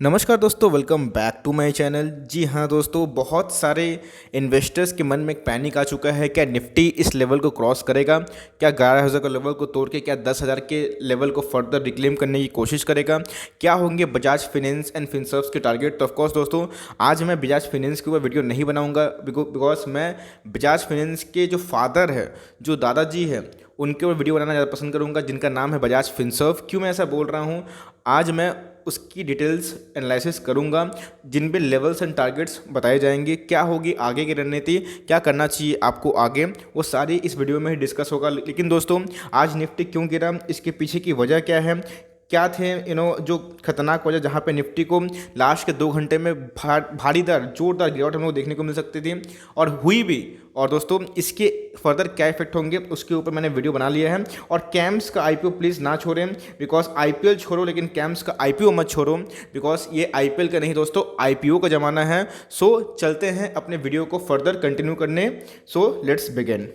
नमस्कार दोस्तों, welcome back to my channel. जी हाँ दोस्तों, बहुत सारे इन्वेस्टर्स के मन में एक पैनिक आ चुका है। क्या निफ्टी इस लेवल को क्रॉस करेगा? क्या 11,000 का लेवल को तोड़ के क्या 10,000 के लेवल को फर्दर रिक्लेम करने की कोशिश करेगा? क्या होंगे बजाज फाइनेंस एंड फिनसर्व्स के टारगेट? तो ऑफकोर्स दोस्तों, आज मैं बजाज फाइनेंस के ऊपर वीडियो नहीं बनाऊंगा बिकॉज मैं बजाज फाइनेंस के जो फादर है, जो दादाजी है, उनके ऊपर वीडियो बनाना ज़्यादा पसंद करूंगा, जिनका नाम है बजाज फिनसर्व। क्यों मैं ऐसा बोल रहा हूँ? आज मैं उसकी डिटेल्स एनालिसिस करूंगा, जिन पे लेवल्स एंड टारगेट्स बताए जाएंगे। क्या होगी आगे की रणनीति, क्या करना चाहिए आपको आगे, वो सारी इस वीडियो में ही डिस्कस होगा। लेकिन दोस्तों, आज निफ्टी क्यों गिरा, इसके पीछे की वजह क्या है, क्या थे जो खतरनाक वजह जहाँ पे निफ्टी को लास्ट के 2 घंटे में भारीदार जोरदार गिरावट हम लोग देखने को मिल सकती थी और हुई भी। और दोस्तों, इसके फर्दर क्या इफेक्ट होंगे उसके ऊपर मैंने वीडियो बना लिया है। और कैम्स का आईपीओ प्लीज़ ना छोड़ें, बिकॉज आईपीएल छोड़ो लेकिन कैम्स का आईपीओ मत छोड़ो, बिकॉज ये आईपीएल का नहीं दोस्तों, आईपीओ का ज़माना है। सो चलते हैं अपने वीडियो को फर्दर कंटिन्यू करने। So let's begin.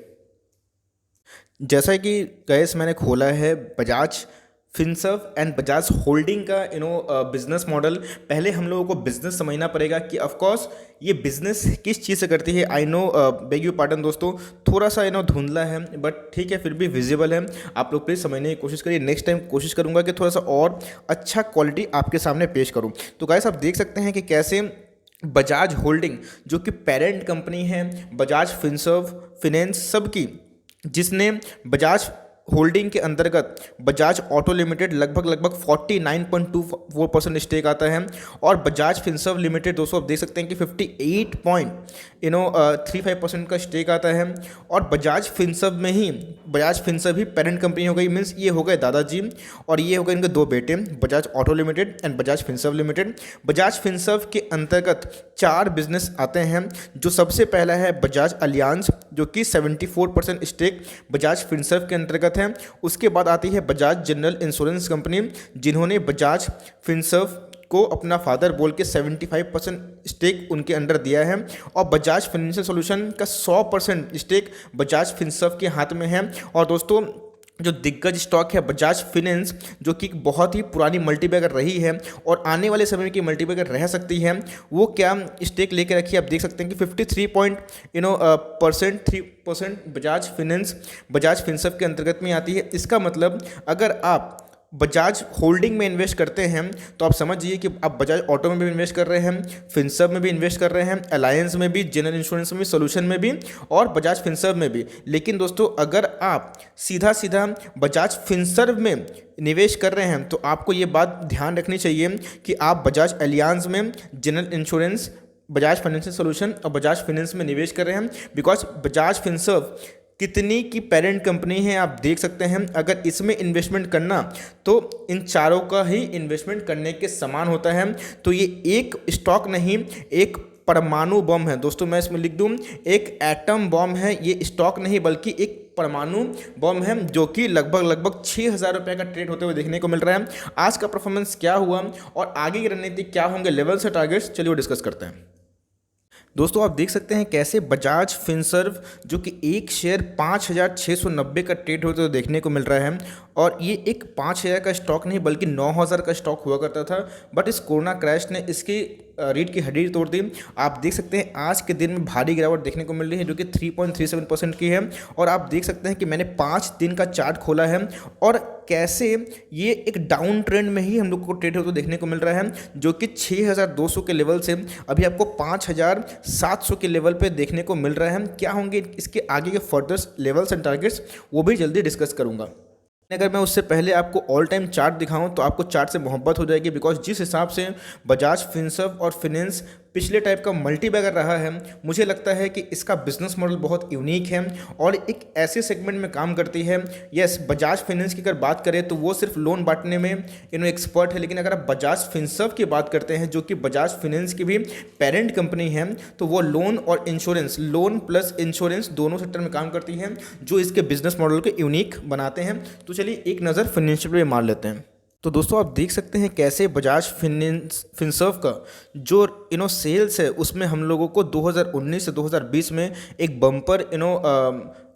जैसा कि गैस मैंने खोला है Bajaj Finserv and Bajaj holding का बिजनेस मॉडल। पहले हम लोगों को बिजनेस समझना पड़ेगा कि ऑफ कोर्स ये बिजनेस किस चीज़ से करती है। I know, beg you pardon दोस्तों, थोड़ा सा धुंधला है, बट ठीक है, फिर भी विजिबल है। आप लोग प्लीज़ समझने की कोशिश करिए। नेक्स्ट टाइम कोशिश करूंगा कि थोड़ा सा और अच्छा क्वालिटी आपके सामने पेश करूं। तो गाइस, आप देख सकते हैं कि कैसे बजाज होल्डिंग, जो कि पेरेंट कंपनी है बजाज फिनसर्व फिनेंस सबकी, जिसने बजाज होल्डिंग के अंतर्गत बजाज ऑटो लिमिटेड लगभग 49.24% स्टेक आता है। और बजाज फिनसर्व लिमिटेड दोस्तों आप देख सकते हैं कि 58.35% का स्टेक आता है। और बजाज फिनसर्व में ही बजाज फिनसर्व ही पेरेंट कंपनी हो गई, मीन्स ये हो गए दादाजी और ये हो गए इनके दो बेटे, Bajaj auto limited and Bajaj Finserv limited. Bajaj Finserv के अंतर्गत 4 बिजनेस आते हैं। जो सबसे पहला है बजाज अलियांज, जो कि 74% स्टेक बजाज फिनसर्व के अंतर्गत है। उसके बाद आती है बजाज जनरल इंश्योरेंस कंपनी, जिन्होंने बजाज फिनसर्व को अपना फादर बोल के 75% स्टेक उनके अंडर दिया है। और बजाज फाइनेंशियल सॉल्यूशन का 100% स्टेक बजाज फिनसर्व के हाथ में है। और दोस्तों, जो दिग्गज स्टॉक है बजाज फाइनेंस, जो कि बहुत ही पुरानी मल्टीबैगर रही है और आने वाले समय में की मल्टीबैगर रह सकती है, वो क्या स्टेक लेके रखी है आप देख सकते हैं कि 53% बजाज फिनसर्व के अंतर्गत में आती है। इसका मतलब अगर आप बजाज होल्डिंग में इन्वेस्ट करते हैं तो आप समझिए कि आप बजाज ऑटो में भी इन्वेस्ट कर रहे हैं, फिनसर्व में भी इन्वेस्ट कर रहे हैं, अलायंस में भी, जनरल इंश्योरेंस में भी, सोल्यूशन में भी और बजाज फिनसर्व में भी। लेकिन दोस्तों, अगर आप सीधा सीधा बजाज फिनसर्व में निवेश कर रहे हैं तो आपको ये बात ध्यान रखनी चाहिए कि आप बजाज अलियांस में, general insurance, Bajaj financial solution और बजाज फाइनेंस में निवेश कर रहे हैं। बिकॉज बजाज फिनसर्व कितनी की पेरेंट कंपनी है आप देख सकते हैं। अगर इसमें इन्वेस्टमेंट करना तो इन चारों का ही इन्वेस्टमेंट करने के समान होता है। तो ये एक स्टॉक नहीं, एक परमाणु बम है दोस्तों। मैं इसमें लिख दूं, एक एटम बम है ये स्टॉक नहीं, बल्कि एक परमाणु बम है, जो कि लगभग 6,000 रुपये का ट्रेड होते हुए देखने को मिल रहा है। आज का परफॉर्मेंस क्या हुआ और आगे की रणनीति क्या होंगे, लेवल से टारगेट्स, चलिए वो डिस्कस करते हैं। दोस्तों, आप देख सकते हैं कैसे बजाज फिनसर्व, जो कि एक शेयर 5,690 का ट्रेड होते हुए देखने को मिल रहा है। और ये एक 5,000 का स्टॉक नहीं बल्कि 9,000 का स्टॉक हुआ करता था, बट इस कोरोना क्रैश ने इसकी रीढ़ की हड्डी तोड़ दी। आप देख सकते हैं आज के दिन में भारी गिरावट देखने को मिल रही है, जो कि 3.37% की है। और आप देख सकते हैं कि मैंने 5 दिन का चार्ट खोला है और कैसे ये एक डाउन ट्रेंड में ही हम लोग को ट्रेड होते देखने को मिल रहा है, जो कि 6,200 के लेवल से अभी आपको 5,700 के लेवल पे देखने को मिल रहा है। क्या होंगे इसके आगे के फर्दर लेवल्स एंड टारगेट्स, वो भी जल्दी डिस्कस करूंगा। अगर मैं उससे पहले आपको ऑल टाइम चार्ट दिखाऊं तो आपको चार्ट से मोहब्बत हो जाएगी, बिकॉज जिस हिसाब से बजाज फिनसर्व और फिनेंस पिछले टाइप का मल्टीबैगर रहा है, मुझे लगता है कि इसका बिजनेस मॉडल बहुत यूनिक है और एक ऐसे सेगमेंट में काम करती है। यस, बजाज फाइनेंस की अगर बात करें तो वो सिर्फ लोन बांटने में एक्सपर्ट है, लेकिन अगर आप बजाज फिनसर्व की बात करते हैं, जो कि बजाज फाइनेंस की भी पेरेंट कंपनी है, तो वो लोन और इंश्योरेंस, लोन प्लस इंश्योरेंस दोनों सेक्टर में काम करती है, जो इसके बिजनेस मॉडल को यूनिक बनाते हैं। तो चलिए एक नज़र फाइनेंशियल पे मार लेते हैं। तो दोस्तों, आप देख सकते हैं कैसे बजाज फिनसर्व का जो सेल्स है, उसमें हम लोगों को 2019 से 2020 में एक बम्पर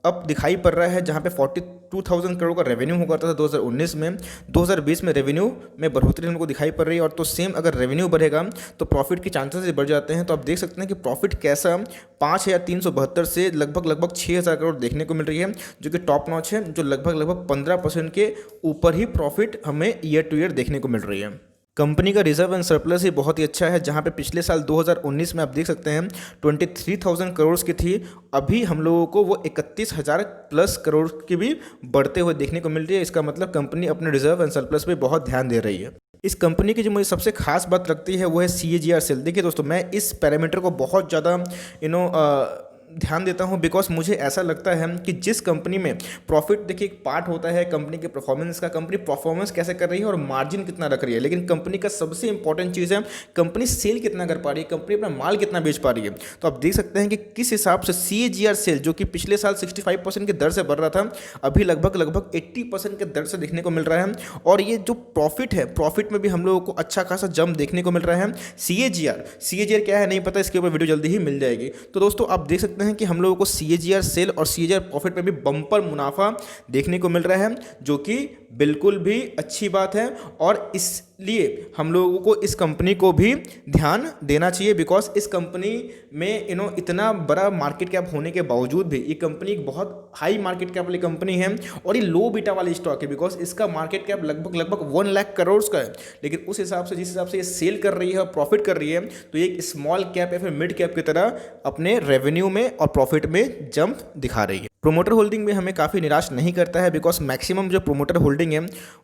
अब दिखाई पड़ रहा है, जहाँ पे 42,000 करोड़ का रेवेन्यू हुआ करता था 2019 में, 2020 में रेवेन्यू में बढ़ोतरी हमको दिखाई पड़ रही है। और तो सेम अगर रेवेन्यू बढ़ेगा तो प्रॉफिट के चांसेस बढ़ जाते हैं। तो आप देख सकते हैं कि प्रॉफिट कैसा 5,372 से लगभग 6,000 करोड़ देखने को मिल रही है, जो कि टॉप नॉच है, जो लगभग 15% के ऊपर ही प्रॉफिट हमें ईयर टू ईयर देखने को मिल रही है। कंपनी का रिजर्व एंड सरप्लस ही बहुत ही अच्छा है, जहां पे पिछले साल 2019 में आप देख सकते हैं 23,000 करोड़ की थी, अभी हम लोगों को वो 31,000 प्लस करोड़ की भी बढ़ते हुए देखने को मिल रही है। इसका मतलब कंपनी अपने रिजर्व एंड सरप्लस पे बहुत ध्यान दे रही है। इस कंपनी की जो मुझे सबसे खास बात लगती है वो है CAGR सेल। देखिए दोस्तों, मैं इस पैरामीटर को बहुत ज़्यादा ध्यान देता हूं, बिकॉज मुझे ऐसा लगता है कि जिस कंपनी में प्रॉफिट, देखिए एक पार्ट होता है कंपनी के परफॉर्मेंस का, कंपनी परफॉर्मेंस कैसे कर रही है और मार्जिन कितना रख रही है, लेकिन कंपनी का सबसे इंपॉर्टेंट चीज़ है कंपनी सेल कितना कर पा रही है, कंपनी अपना माल कितना बेच पा रही है। तो आप देख सकते हैं कि किस हिसाब से CAGR सेल, जो कि पिछले साल 65% की दर से बढ़ रहा था, अभी लगभग 80% के दर से देखने को मिल रहा है। और ये जो प्रॉफिट है, प्रॉफिट में भी हम लोगों को अच्छा खासा जंप देखने को मिल रहा है। CAGR क्या है नहीं पता, इसके ऊपर वीडियो जल्दी ही मिल जाएगी। तो दोस्तों आप देख सकते हैं कि हम लोगों को CAGR सेल और CAGR प्रॉफिट में भी बम्पर मुनाफा देखने को मिल रहा है, जो कि बिल्कुल भी अच्छी बात है। और इसलिए हम लोगों को इस कंपनी को भी ध्यान देना चाहिए, बिकॉज इस कंपनी में इतना बड़ा मार्केट कैप होने के बावजूद भी ये कंपनी एक बहुत हाई मार्केट कैप वाली कंपनी है और ये लो बीटा वाली स्टॉक है, बिकॉज इसका मार्केट कैप लगभग 1 लाख करोड़ का है। लेकिन उस हिसाब से, जिस हिसाब से ये सेल कर रही है और प्रॉफिट कर रही है, तो ये एक स्मॉल कैप या फिर मिड कैप की तरह अपने रेवेन्यू में और प्रॉफिट में जंप दिखा रही है। प्रोमोटर होल्डिंग में हमें काफ़ी निराश नहीं करता है, बिकॉज मैक्सिमम जो प्रोमोटर होल्डिंग है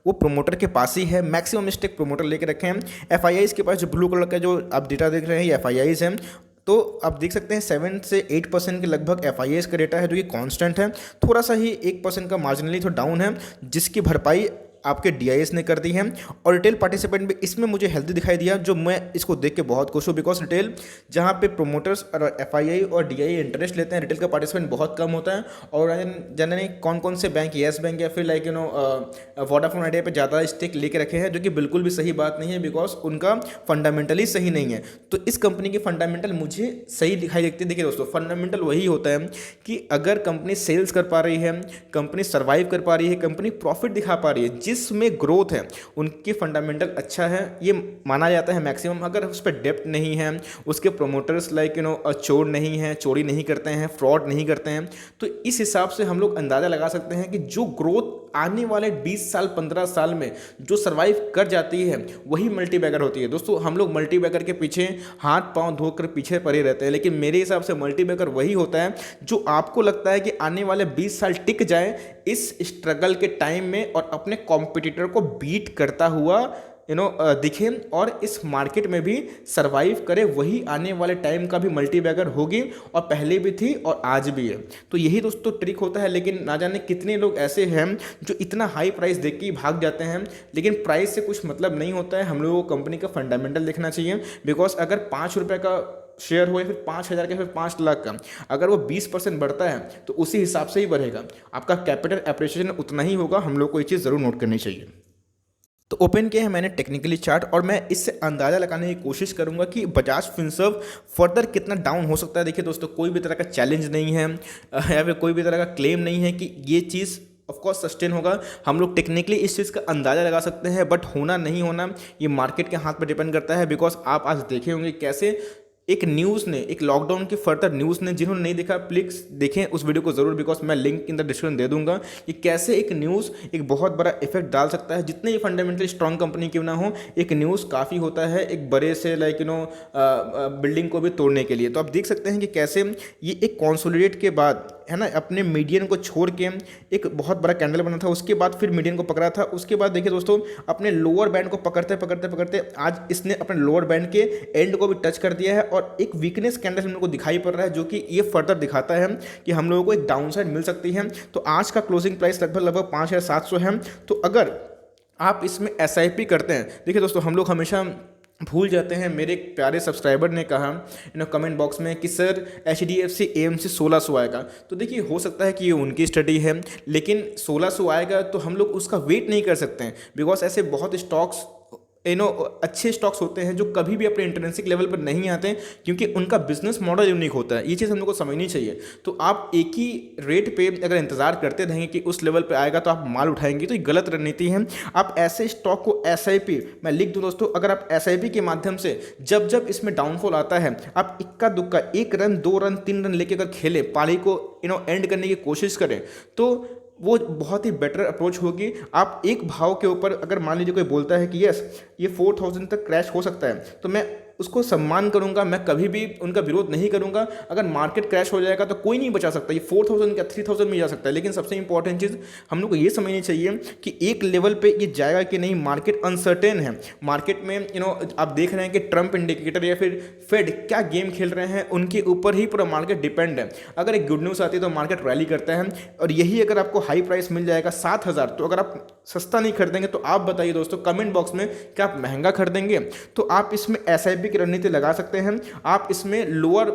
वो प्रोमोटर के पास ही है, मैक्सिमम स्टेक प्रोमोटर लेके रखे हैं। FIIs के पास जो ब्लू कलर का जो आप डेटा देख रहे हैं ये FIIs हैं। तो आप देख सकते हैं 7 से 8% के लगभग FIIs का डेटा है, जो कि कांस्टेंट है, थोड़ा सा ही 1% का मार्जिनली तो डाउन है, जिसकी भरपाई आपके DIS ने कर दी है। और रिटेल पार्टिसिपेंट भी इसमें मुझे हेल्दी दिखाई दिया, जो मैं इसको देख के बहुत खुश हूँ, बिकॉज रिटेल जहाँ पे प्रोमोटर्स और FII और DII इंटरेस्ट लेते हैं, रिटेल का पार्टिसिपेंट बहुत कम होता है। और जाने कौन कौन से बैंक, येस बैंक या फिर वोडाफोन आइडिया पे ज़्यादा स्टेक लेके रखे हैं, जो कि बिल्कुल भी सही बात नहीं है, बिकॉज उनका फंडामेंटली सही नहीं है। तो इस कंपनी की फंडामेंटल मुझे सही दिखाई देती है। देखिए दोस्तों, फंडामेंटल वही होता है कि अगर कंपनी सेल्स कर पा रही है, कंपनी सर्वाइव कर पा रही है, कंपनी प्रॉफिट दिखा पा रही है, जिसमें ग्रोथ है, उनकी फंडामेंटल अच्छा है, ये माना जाता है मैक्सिमम। अगर उस पर डेप्ट नहीं है, उसके प्रोमोटर्स चोर नहीं है, चोरी नहीं करते हैं, फ्रॉड नहीं करते हैं, तो इस हिसाब से हम लोग अंदाज़ा लगा सकते हैं कि जो ग्रोथ आने वाले 20 साल 15 साल में जो सर्वाइव कर जाती है वही मल्टीबैगर होती है। दोस्तों, हम लोग मल्टीबैगर के पीछे हाथ पांव धोकर पीछे पड़े रहते हैं, लेकिन मेरे हिसाब से मल्टीबैगर वही होता है जो आपको लगता है कि आने वाले 20 साल टिक जाए इस स्ट्रगल के टाइम में और अपने कॉम्पिटिटर को बीट करता हुआ दिखे और इस मार्केट में भी सरवाइव करे। वही आने वाले टाइम का भी मल्टीबैगर होगी, और पहले भी थी और आज भी है। तो यही दोस्तों ट्रिक होता है। लेकिन ना जाने कितने लोग ऐसे हैं जो इतना हाई प्राइस देख के ही भाग जाते हैं, लेकिन प्राइस से कुछ मतलब नहीं होता है। हम लोगों को कंपनी का फंडामेंटल देखना चाहिए, बिकॉज अगर 5 रुपये का शेयर हो या फिर 5,000 का, फिर 5 लाख का, अगर वो 20% बढ़ता है तो उसी हिसाब से ही बढ़ेगा, आपका कैपिटल एप्रिसिएशन उतना ही होगा। हम लोग को ये चीज़ ज़रूर नोट करनी चाहिए। तो ओपन किया है मैंने टेक्निकली चार्ट, और मैं इससे अंदाज़ा लगाने की कोशिश करूंगा कि बजाज फिनसर्व फर्दर कितना डाउन हो सकता है। देखिए दोस्तों, कोई भी तरह का चैलेंज नहीं है या फिर कोई भी तरह का क्लेम नहीं है कि ये चीज़ ऑफकोर्स सस्टेन होगा। हम लोग टेक्निकली इस चीज़ का अंदाज़ा लगा सकते हैं, बट होना नहीं होना ये मार्केट के हाथ पर डिपेंड करता है। बिकॉज आप आज देखे होंगे कैसे एक न्यूज़ ने, एक लॉकडाउन की फर्दर न्यूज़ ने, जिन्होंने नहीं देखा प्लीज़ देखें उस वीडियो को ज़रूर, बिकॉज मैं लिंक इन द डिस्क्रिप्शन दे दूंगा कि कैसे एक न्यूज़ एक बहुत बड़ा इफेक्ट डाल सकता है। जितने ही फंडामेंटली स्ट्रॉन्ग कंपनी क्यों ना हो, एक न्यूज़ काफ़ी होता है एक बड़े से बिल्डिंग को भी तोड़ने के लिए। तो आप देख सकते हैं कि कैसे ये एक कॉन्सोलिडेट के बाद है ना, अपने मीडियन को छोड़ के एक बहुत बड़ा कैंडल बना था, उसके बाद फिर मीडियन को पकड़ा था, उसके बाद देखिए दोस्तों अपने लोअर बैंड को पकड़ते पकड़ते पकड़ते आज इसने अपने लोअर बैंड के एंड को भी टच कर दिया है, और एक वीकनेस कैंडल हम लोग को दिखाई पड़ रहा है, जो कि ये फर्दर दिखाता है कि हम लोगों को एक डाउन साइड मिल सकती है। तो आज का क्लोजिंग प्राइस लगभग 5,700 है। तो अगर आप इसमें SIP करते हैं, देखिए दोस्तों हम लोग हमेशा भूल जाते हैं। मेरे एक प्यारे सब्सक्राइबर ने कहा कमेंट बॉक्स में कि सर HDFC AMC 1600 आएगा। तो देखिए हो सकता है कि ये उनकी स्टडी है, लेकिन 1600 आएगा तो हम लोग उसका वेट नहीं कर सकते हैं, बिकॉज ऐसे बहुत स्टॉक्स अच्छे स्टॉक्स होते हैं जो कभी भी अपने इंट्रिंसिक लेवल पर नहीं आते, क्योंकि उनका बिजनेस मॉडल यूनिक होता है। ये चीज़ हम लोग को समझनी चाहिए। तो आप एक ही रेट पे अगर इंतजार करते रहेंगे कि उस लेवल पे आएगा तो आप माल उठाएंगे, तो ये गलत रणनीति है। आप ऐसे स्टॉक को SIP, मैं लिख दूँ दोस्तों, अगर आप SIP के माध्यम से जब जब इसमें डाउनफॉल आता है आप इक्का दुक्का 1 रन 2 रन 3 रन लेके अगर खेलें, पारी को एंड करने की कोशिश करें, तो वो बहुत ही बेटर अप्रोच होगी। आप एक भाव के ऊपर अगर मान लीजिए कोई बोलता है कि यस ये 4000 तक क्रैश हो सकता है, तो मैं उसको सम्मान करूंगा, मैं कभी भी उनका विरोध नहीं करूंगा। अगर मार्केट क्रैश हो जाएगा तो कोई नहीं बचा सकता, ये 4000 का 3000 में जा सकता है। लेकिन सबसे इंपॉर्टेंट चीज़ हम लोग को ये समझनी चाहिए कि एक लेवल पे ये जाएगा कि नहीं, मार्केट अनसर्टेन है। मार्केट में आप देख रहे हैं कि ट्रंप इंडिकेटर या फिर फेड क्या गेम खेल रहे हैं, उनके ऊपर ही पूरा मार्केट डिपेंड है। अगर एक गुड न्यूज़ आती है तो मार्केट रैली करता है, और यही अगर आपको हाई प्राइस मिल जाएगा 7000, तो अगर आप सस्ता नहीं खरीदेंगे तो आप बताइए दोस्तों कमेंट बॉक्स में, क्या आप महंगा खरीदेंगे? तो आप इसमें SIP की रणनीति लगा सकते हैं। आप इसमें लोअर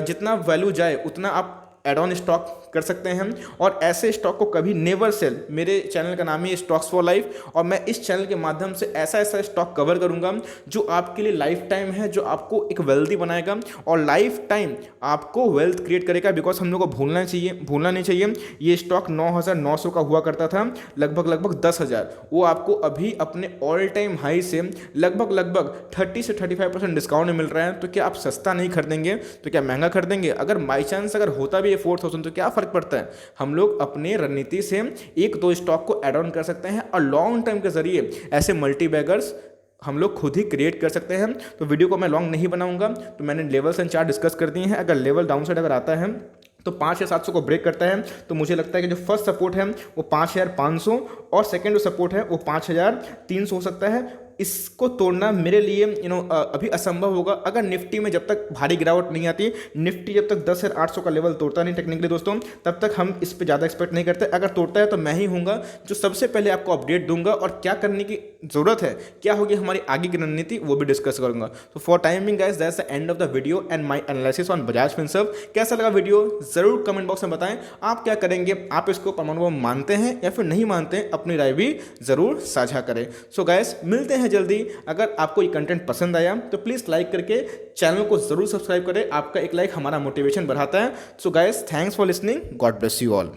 जितना वैल्यू जाए उतना आप एड ऑन स्टॉक कर सकते हैं, और ऐसे स्टॉक को कभी नेवर सेल। मेरे चैनल का नाम ही स्टॉक्स फॉर लाइफ, और मैं इस चैनल के माध्यम से ऐसा ऐसा स्टॉक कवर करूंगा जो आपके लिए लाइफ टाइम है, जो आपको एक वेल्दी बनाएगा और लाइफ टाइम आपको वेल्थ क्रिएट करेगा। बिकॉज हम लोग को भूलना नहीं चाहिए, ये स्टॉक 9900 का हुआ करता था, लगभग 10,000। वो आपको अभी अपने ऑल टाइम हाई से लगभग 30 से 35% डिस्काउंट मिल रहा है। तो क्या आप सस्ता नहीं खरीदेंगे तो क्या महंगा खरीदेंगे? अगर बाई चांस अगर होता भी 4000 तो क्या फर्क पड़ता है? हम लोग अपने रणनीति से 1-2 स्टॉक को ऐड ऑन कर सकते हैं, और लॉन्ग टर्म के जरिए ऐसे मल्टी बैगर्स हम लोग खुद ही क्रिएट कर सकते हैं। तो वीडियो को मैं लॉन्ग नहीं बनाऊंगा, तो मैंने लेवल्स एंड चार्ट डिस्कस कर दिए हैं। अगर लेवल डाउन साइड अगर आता है तो 5 या 700 को ब्रेक करता है, तो मुझे लगता है कि जो फर्स्ट सपोर्ट है वो 5500 और सेकंड जो सपोर्ट है वो 5300 हो सकता है। इसको तोड़ना मेरे लिए अभी असंभव होगा। अगर निफ्टी में जब तक भारी गिरावट नहीं आती, निफ्टी जब तक 10,800 का लेवल तोड़ता नहीं टेक्निकली दोस्तों, तब तक हम इस पे ज़्यादा एक्सपेक्ट नहीं करते। अगर तोड़ता है तो मैं ही हूँगा जो सबसे पहले आपको अपडेट दूंगा, और क्या करने की ज़रूरत है, क्या होगी हमारी आगे की रणनीति, वो भी डिस्कस करूंगा। तो for timing guys, that's the end of the video and my analysis on Bajaj Finserv. कैसा लगा वीडियो जरूर कमेंट बॉक्स में बताएं। आप क्या करेंगे, आप इसको परमाणु बम मानते हैं या फिर नहीं मानते हैं, अपनी राय भी जरूर साझा करें। सो गाइस, मिलते हैं जल्दी। अगर आपको ये कंटेंट पसंद आया तो प्लीज़ लाइक करके चैनल को जरूर सब्सक्राइब करें। आपका एक लाइक हमारा मोटिवेशन बढ़ाता है। So guys, thanks for listening, God bless you all.